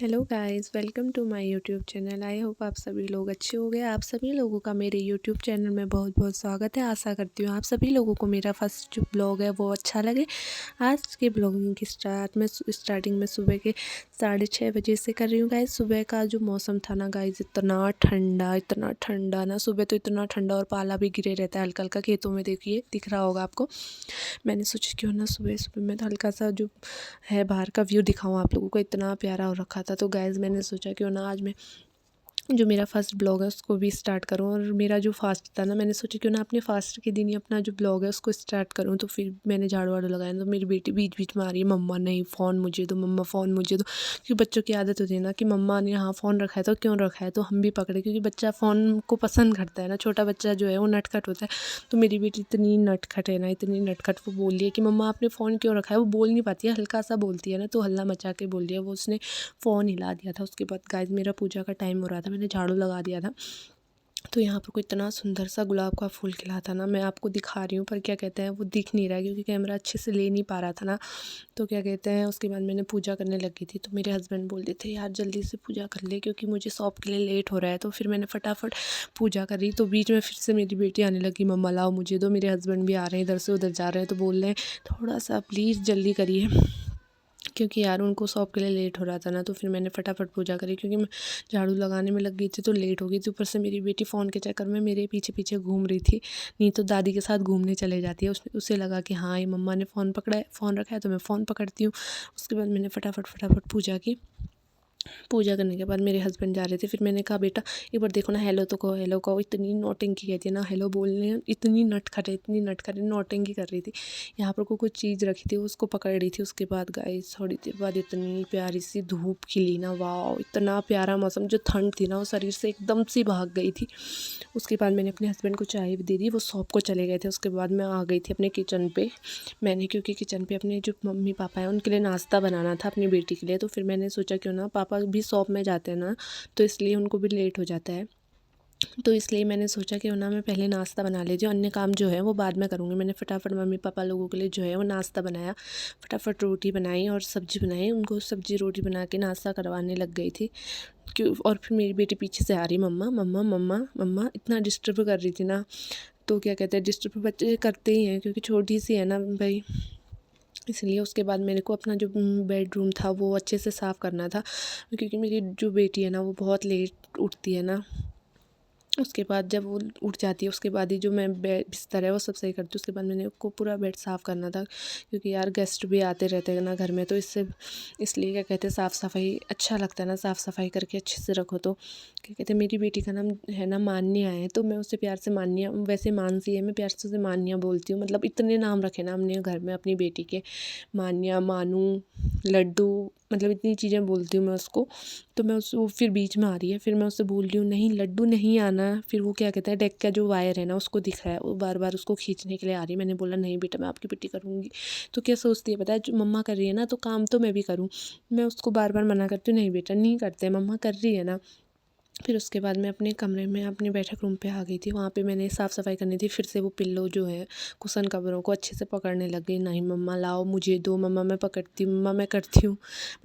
Hello guys, welcome to my YouTube channel. I hope आप सभी लोग अच्छे होंगे। आप सभी लोगों का मेरे यूट्यूब चैनल में बहुत बहुत स्वागत है। आशा करती हूँ आप सभी लोगों को मेरा फर्स्ट जो ब्लॉग है वो अच्छा लगे। आज के ब्लॉगिंग की स्टार्टिंग में सुबह के 6:30 बजे से कर रही हूँ गाइस। सुबह का जो मौसम था ना गाइस, इतना ठंडा ना, सुबह तो इतना ठंडा और पाला भी गिरे रहता है हल्का हल्का। खेतों में देखिए, दिख रहा होगा आपको। मैंने सोचा क्यों ना सुबह सुबह में तो हल्का सा जो है बाहर का व्यू दिखाऊं आप लोगों को। इतना प्यारा हो रखा था तो गाइज़ मैंने सोचा क्यों ना आज मैं जो मेरा फर्स्ट ब्लॉग है उसको भी स्टार्ट करूं। और मेरा जो फास्ट था ना, मैंने सोचा क्यों ना अपने फास्ट के दिन ही अपना जो ब्लॉग है उसको स्टार्ट करूं। तो फिर मैंने झाड़ू वाड़ू लगाया तो मेरी बेटी बीच बीच में आ रही है, मम्मा नहीं फ़ोन मुझे दो, मम्मा फ़ोन मुझे दो। क्योंकि बच्चों की आदत होती है ना कि मम्मा ने यहाँ फ़ोन रखा है तो क्यों रखा है, तो हम भी पकड़े क्योंकि बच्चा फ़ोन को पसंद करता है ना। छोटा बच्चा जो है वो नटखट होता है। तो मेरी बेटी इतनी नटखट है ना, इतनी नटखट, वो बोल रही है कि मम्मा आपने फ़ोन क्यों रखा है। वो बोल नहीं पाती है, हल्का सा बोलती है ना, तो हल्ला मचा के बोल रही है। वो उसने फ़ोन हिला दिया था। उसके बाद गाइस मेरा पूजा का टाइम हो रहा था, मैंने झाड़ू लगा दिया था। तो यहाँ पर कोई इतना सुंदर सा गुलाब का फूल खिला था ना, मैं आपको दिखा रही हूँ पर क्या कहते हैं वो दिख नहीं रहा है क्योंकि कैमरा अच्छे से ले नहीं पा रहा था ना। तो क्या कहते हैं उसके बाद मैंने पूजा करने लगी थी तो मेरे हस्बैंड बोल रहे थे यार जल्दी से पूजा कर ले क्योंकि मुझे शॉप के लिए लेट हो रहा है। तो फिर मैंने फटाफट पूजा करी। तो बीच में फिर से मेरी बेटी आने लगी, मम्मा लाओ मुझे दो। मेरे हस्बैंड भी आ रहे हैं, इधर से उधर जा रहे हैं, तो बोल रहे हैं थोड़ा सा प्लीज़ जल्दी करिए क्योंकि यार उनको शॉप के लिए लेट हो रहा था ना। तो फिर मैंने फटाफट पूजा करी क्योंकि मैं झाड़ू लगाने में लग गई थी तो लेट हो गई थी। ऊपर से मेरी बेटी फ़ोन के चक्कर में मेरे पीछे पीछे घूम रही थी, नहीं तो दादी के साथ घूमने चले जाती है। उसे लगा कि हाँ ये मम्मा ने फ़ोन रखा है तो मैं फ़ोन पकड़ती हूँ। उसके बाद मैंने फटाफट पूजा की। पूजा करने के बाद मेरे हस्बैंड जा रहे थे। फिर मैंने कहा बेटा एक बार देखो ना, हेलो तो कहो, हेलो कहो। इतनी नौटंकी कहती है ना, हेलो बोलने इतनी नटखट है, नौटंकी कर रही थी। यहाँ पर कोई चीज़ रखी थी उसको पकड़ रही थी। उसके बाद गाइस थोड़ी देर बाद इतनी प्यारी सी धूप खिली ना, वाह इतना प्यारा मौसम। जो ठंड थी ना वो शरीर से एकदम सी भाग गई थी। उसके बाद मैंने अपने हस्बैंड को चाय भी दे दी, वो शॉप को चले गए थे। उसके बाद मैं आ गई थी अपने किचन पे। मैंने क्योंकि किचन पे अपने जो मम्मी पापा हैं उनके लिए नाश्ता बनाना था अपनी बेटी के लिए। तो फिर मैंने सोचा क्यों ना, पापा भी शॉप में जाते हैं ना तो इसलिए उनको भी लेट हो जाता है। तो इसलिए मैंने सोचा कि ना मैं पहले नाश्ता बना लेती हूँ, अन्य काम जो है वो बाद में करूँगी। मैंने फटाफट मम्मी पापा लोगों के लिए जो है वो नाश्ता बनाया, फटाफट रोटी बनाई और सब्ज़ी बनाई। उनको सब्ज़ी रोटी बना के नाश्ता करवाने लग गई थी क्यों। और फिर मेरी बेटी पीछे से आ रही, मम्मा मम्मा मम्मा मम्मा, इतना डिस्टर्ब कर रही थी ना। तो क्या कहते हैं डिस्टर्ब बच्चे करते ही हैं क्योंकि छोटी सी है ना भाई, इसलिए। उसके बाद मेरे को अपना जो बेडरूम था वो अच्छे से साफ़ करना था क्योंकि मेरी जो बेटी है ना वो बहुत लेट उठती है ना। उसके बाद जब वो उठ जाती है उसके बाद ही जो मैं बिस्तर है वो सब सही करती हूँ। उसके बाद मैंने को पूरा बेड साफ़ करना था क्योंकि यार गेस्ट भी आते रहते हैं ना घर में, तो इसलिए क्या कहते हैं साफ़ सफाई अच्छा लगता है ना, साफ़ सफाई करके अच्छे से रखो। तो क्या कहते हैं मेरी बेटी का नाम है ना मान्या है, तो मैं उसे प्यार से मान्या, वैसे मानसी है, मैं प्यार से उसे मान्या बोलती हूँ। मतलब इतने नाम रखे ना हमने घर में अपनी बेटी के, मान्या, मानू, लड्डू, मतलब इतनी चीज़ें बोलती हूँ मैं उसको। तो मैं वो फिर बीच में आ रही है, फिर मैं उससे बोल रही हूँ नहीं लड्डू नहीं आना। फिर वो क्या कहता है डेक का जो वायर है ना उसको दिख रहा है, वो बार बार उसको खींचने के लिए आ रही है। मैंने बोला नहीं बेटा मैं आपकी पिट्टी करूँगी। तो क्या सोचती है पता है, जो मम्मा कर रही है ना तो काम तो मैं भी करूँ। मैं उसको बार बार मना करती हूँ, नहीं बेटा नहीं करते, मम्मा कर रही है ना। फिर उसके बाद मैं अपने कमरे में अपने बैठक रूम पे आ गई थी। वहाँ पे मैंने साफ़ सफाई करनी थी। फिर से वो पिल्लो जो है कुशन कवरों को अच्छे से पकड़ने लग गई, नहीं मम्मा लाओ मुझे दो, मम्मा मैं पकड़ती हूँ, मम्मा मैं करती हूँ।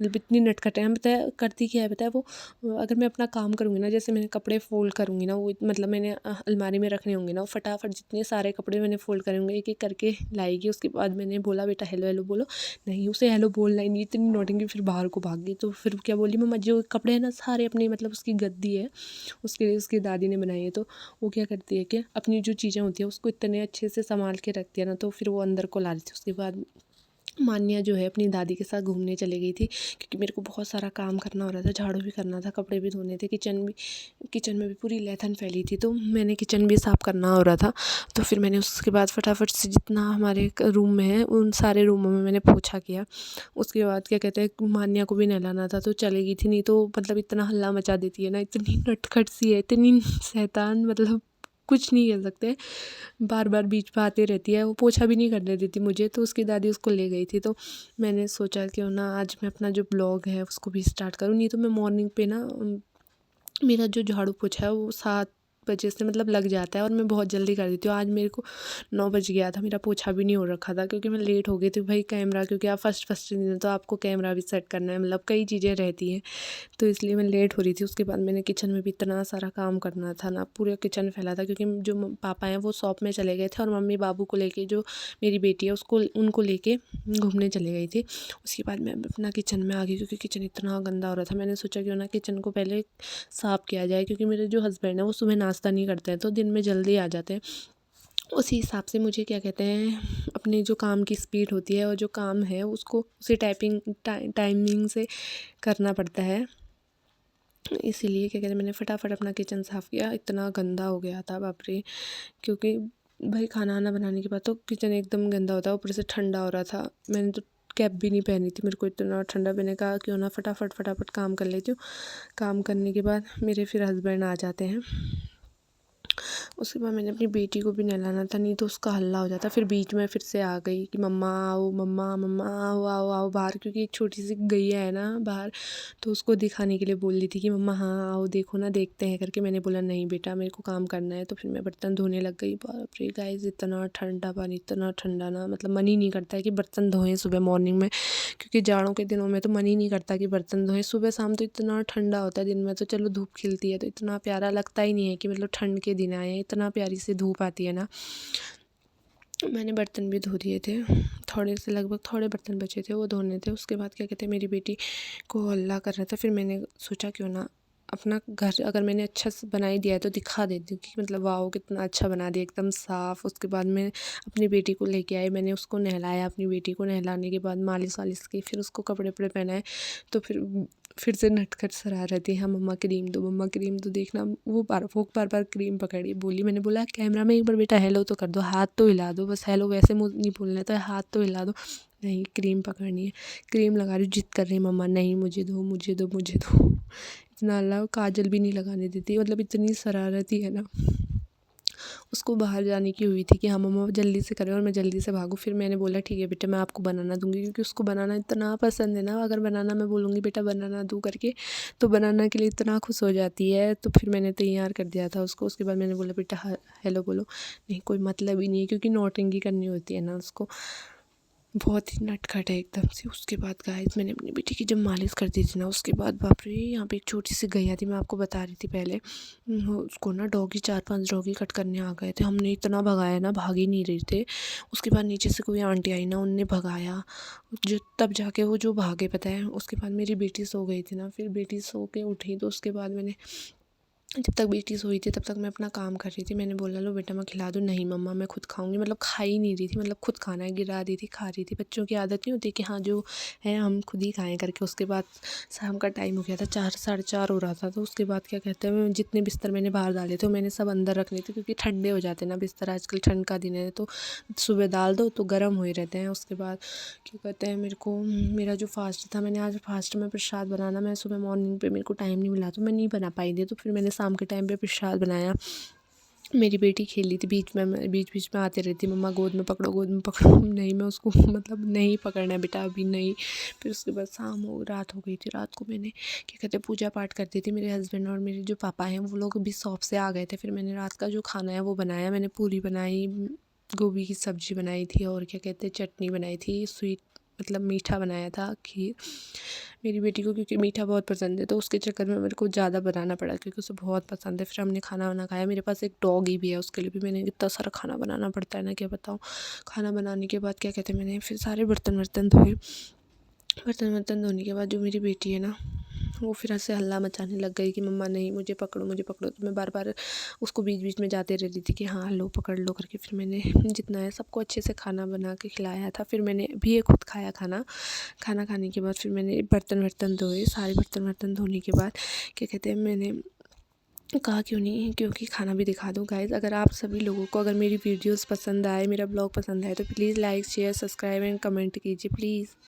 मतलब इतनी नटखट है। बताया करती क्या है, बताया वो अगर मैं अपना काम करूँगी ना, जैसे मैंने कपड़े फ़ोल्ड करूँगी ना, वो मतलब मैंने अलमारी में रखने होंगे ना, वो फटाफट जितने सारे कपड़े मैंने फ़ोल्ड करे होंगे एक एक करके लाएगी। उसके बाद मैंने बोला बेटा हेलो हेलो बोलो, नहीं उसे हेलो बोलना ही नहीं, इतनी नौटंकी। फिर बाहर को भाग गई। तो फिर क्या बोली, मम्मा जो कपड़े हैं ना सारे अपने, मतलब उसकी गद्दी है उसके लिए उसकी दादी ने बनाई है। तो वो क्या करती है कि अपनी जो चीज़ें होती है उसको इतने अच्छे से संभाल के रखती है ना, तो फिर वो अंदर को ला रही थी। उसके बाद मान्या जो है अपनी दादी के साथ घूमने चली गई थी क्योंकि मेरे को बहुत सारा काम करना हो रहा था, झाड़ू भी करना था, कपड़े भी धोने थे, किचन में भी पूरी लैथन फैली थी तो मैंने किचन भी साफ़ करना हो रहा था। तो फिर मैंने उसके बाद फटाफट से जितना हमारे रूम में है उन सारे रूमों में मैंने पोछा किया। उसके बाद क्या कहते हैं मान्या को भी नहलाना था तो चलेगी थी, नहीं तो मतलब इतना हल्ला मचा देती है ना, इतनी नटखट सी है, इतनी शैतान, मतलब कुछ नहीं कह सकते। बार बार बीच में आती रहती है, वो पोछा भी नहीं करने देती मुझे। तो उसकी दादी उसको ले गई थी। तो मैंने सोचा क्यों ना आज मैं अपना जो ब्लॉग है उसको भी स्टार्ट करूँ, नहीं तो मैं मॉर्निंग पे ना मेरा जो झाड़ू पोछा है वो 7 वजह से मतलब लग जाता है और मैं बहुत जल्दी कर देती हूँ। आज मेरे को 9 बज गया था, मेरा पोछा भी नहीं हो रखा था क्योंकि मैं लेट हो गई थी। भाई कैमरा, क्योंकि आप फर्स्ट दिन तो आपको कैमरा भी सेट करना है, मतलब कई चीज़ें रहती हैं, तो इसलिए मैं लेट हो रही थी। उसके बाद मैंने किचन में भी इतना सारा काम करना था ना, पूरा किचन फैला था क्योंकि जो पापा हैं वो शॉप में चले गए थे और मम्मी बाबू को लेके, जो मेरी बेटी है उसको, उनको लेके घूमने चली गई थी। उसके बाद मैं अपना किचन में आ गई क्योंकि किचन इतना गंदा हो रहा था। मैंने सोचा क्यों ना किचन को पहले साफ़ किया जाए, क्योंकि मेरे जो हस्बैंड है वो सुबह नाश्ता नहीं करते हैं तो दिन में जल्दी आ जाते हैं। उसी हिसाब से मुझे क्या कहते हैं, अपनी जो काम की स्पीड होती है और जो काम है उसको उसी टाइमिंग से करना पड़ता है। इसीलिए क्या कहते हैं, मैंने फटाफट अपना किचन साफ़ किया। इतना गंदा हो गया था बाप रे, क्योंकि भाई खाना वाना बनाने के बाद तो किचन एकदम गंदा होता है, ऊपर से ठंडा हो रहा था। मैंने तो कैप भी नहीं पहनी थी, मेरे को इतना ठंडा। मैंने कहा क्यों ना फटाफट काम कर लेती हूँ। काम करने के बाद मेरे फिर हस्बैंड आ जाते हैं। उसके बाद मैंने अपनी बेटी को भी नहलाना था, नहीं तो उसका हल्ला हो जाता। फिर बीच में फिर से आ गई कि मम्मा आओ, मम्मा आओ आओ आओ बाहर, क्योंकि एक छोटी सी गैया है ना बाहर, तो उसको दिखाने के लिए बोल रही थी कि मम्मा हाँ आओ, देखो ना, देखते हैं करके। मैंने बोला नहीं बेटा, मेरे को काम करना है। तो फिर मैं बर्तन धोने लग गई। बाप रे गाइस, इतना ठंडा पानी, इतना ठंडा ना, मतलब मन ही नहीं करता है कि बर्तन धोएं सुबह मॉर्निंग में, क्योंकि जाड़ों के दिनों में तो मन ही नहीं करता कि बर्तन धोएं। सुबह शाम तो इतना ठंडा होता है, दिन में तो चलो धूप खिलती है तो इतना प्यारा लगता ही नहीं है कि मतलब ठंड के दिन आए हैं, इतना प्यारी सी धूप आती है ना। मैंने बर्तन भी धो दिए थे, थोड़े से, लगभग थोड़े बर्तन बचे थे वो धोने थे। उसके बाद क्या कहते हैं, मेरी बेटी को हल्ला कर रहा था। फिर मैंने सोचा क्यों ना अपना घर अगर मैंने अच्छा से बना ही दिया है तो दिखा देती हूँ कि मतलब वाओ कितना अच्छा बना दिया, एकदम साफ़। उसके बाद मैं अपनी बेटी को लेके आई, मैंने उसको नहलाया। अपनी बेटी को नहलाने के बाद मालिश वालिश की, फिर उसको कपड़े वपड़े पहनाए। तो फिर से नटखट शरारती, हाँ मम्मा क्रीम दो, मम्मा क्रीम दो। देखना वो बार बार क्रीम पकड़ी बोली। मैंने बोला कैमरा में एक बार बेटा हेलो तो कर दो, हाथ तो हिला दो, बस हेलो वैसे मुँह नहीं बोलना तो हाथ तो हिला दो। नहीं, क्रीम पकड़नी है, क्रीम लगा रही, जिद कर रही मम्मा नहीं मुझे दो मुझे दो मुझे दो। इतना अल्लाह, काजल भी नहीं लगाने देती, मतलब इतनी शरारती है ना। उसको बाहर जाने की हुई थी कि हाँ मम्मा जल्दी से करें और मैं जल्दी से भागूँ। फिर मैंने बोला ठीक है बेटा, मैं आपको बनाना दूंगी, क्योंकि उसको बनाना इतना पसंद है ना। अगर बनाना मैं बोलूँगी बेटा बनाना दूँ करके, तो बनाना के लिए इतना खुश हो जाती है। तो फिर मैंने तैयार कर दिया था उसको। उसके बाद मैंने बोला बेटा हेलो बोलो। नहीं, कोई मतलब ही नहीं है, क्योंकि नौटंकी करनी होती है ना उसको, बहुत ही नटखट है एकदम से। उसके बाद गाइस, मैंने अपनी बेटी की जब मालिश कर दी थी ना, उसके बाद बाप रे, यहाँ पे एक छोटी सी गैया थी, मैं आपको बता रही थी पहले। उसको ना 4-5 डॉगी कट करने आ गए थे। हमने इतना भगाया ना, भाग ही नहीं रहे थे। उसके बाद नीचे से कोई आंटी आई ना, उनने भगाया, जो तब जाके वो जो भागे पता है। उसके बाद मेरी बेटी सो गई थी ना, फिर बेटी सो के उठी, तो उसके बाद मैंने, जब तक बेटी सोई थी तब तक मैं अपना काम कर रही थी। मैंने बोला लो बेटा मैं खिला दूँ, नहीं मम्मा मैं खुद खाऊंगी, मतलब खा ही नहीं रही थी, मतलब खुद खाना है, गिरा दी थी, खा रही थी। बच्चों की आदत नहीं होती कि हाँ जो है हम खुद ही खाएं करके। उसके बाद शाम का टाइम हो गया था, 4-4:30 हो रहा था। तो उसके बाद क्या कहते हैं, जितने बिस्तर मैंने बाहर डाले थे मैंने सब अंदर रखने थे, क्योंकि ठंडे हो जाते हैं ना बिस्तर, आजकल ठंड का दिन है, तो सुबह डाल दो तो गर्म हो ही रहते हैं। उसके बाद क्या कहते हैं, मेरा जो फास्ट था, मैंने आज फास्ट में प्रसाद बनाना, मैं सुबह मॉर्निंग पे मेरे को टाइम नहीं मिला तो मैं नहीं बना पाई थी। तो फिर मैंने शाम के टाइम पे प्रसाद बनाया। मेरी बेटी खेली थी, बीच में आती रहती, मम्मा गोद में पकड़ो गोद में पकड़ो। नहीं, मैं उसको मतलब नहीं पकड़ना है बेटा अभी नहीं। फिर उसके बाद रात हो गई थी। रात को मैंने क्या कहते हैं पूजा पाठ करती थी। मेरे हस्बैंड और मेरे जो पापा हैं वो लोग भी शॉप से आ गए थे। फिर मैंने रात का जो खाना है वो बनाया। मैंने पूरी बनाई, गोभी की सब्ज़ी बनाई थी, और क्या कहते हैं चटनी बनाई थी, स्वीट मतलब मीठा बनाया था, खीर। मेरी बेटी को क्योंकि मीठा बहुत पसंद है तो उसके चक्कर में मेरे को ज़्यादा बनाना पड़ा, क्योंकि उसे बहुत पसंद है। फिर हमने खाना वाना खाया। मेरे पास एक डॉगी भी है, उसके लिए भी मैंने इतना सारा खाना बनाना पड़ता है ना, क्या बताऊँ। खाना बनाने के बाद क्या कहते हैं, मैंने फिर सारे बर्तन धोए। बर्तन धोने के बाद जो मेरी बेटी है ना, वो फिर ऐसे हल्ला मचाने लग गई कि मम्मा नहीं मुझे पकड़ो। तो मैं बार बार उसको बीच में जाते रह रही थी कि हाँ लो पकड़ लो करके। फिर मैंने जितना है सबको अच्छे से खाना बना के खिलाया था। फिर मैंने भी ये खुद खाया खाना खाने के बाद फिर मैंने बर्तन धोए। सारे बर्तन धोने के बाद क्या कहते हैं, मैंने कहा क्यों नहीं, क्योंकि खाना भी दिखा दूँ गाइज़। अगर आप सभी लोगों को अगर मेरी वीडियोस पसंद आए, मेरा ब्लॉग पसंद आए, तो please like share subscribe and comment कीजिए प्लीज़।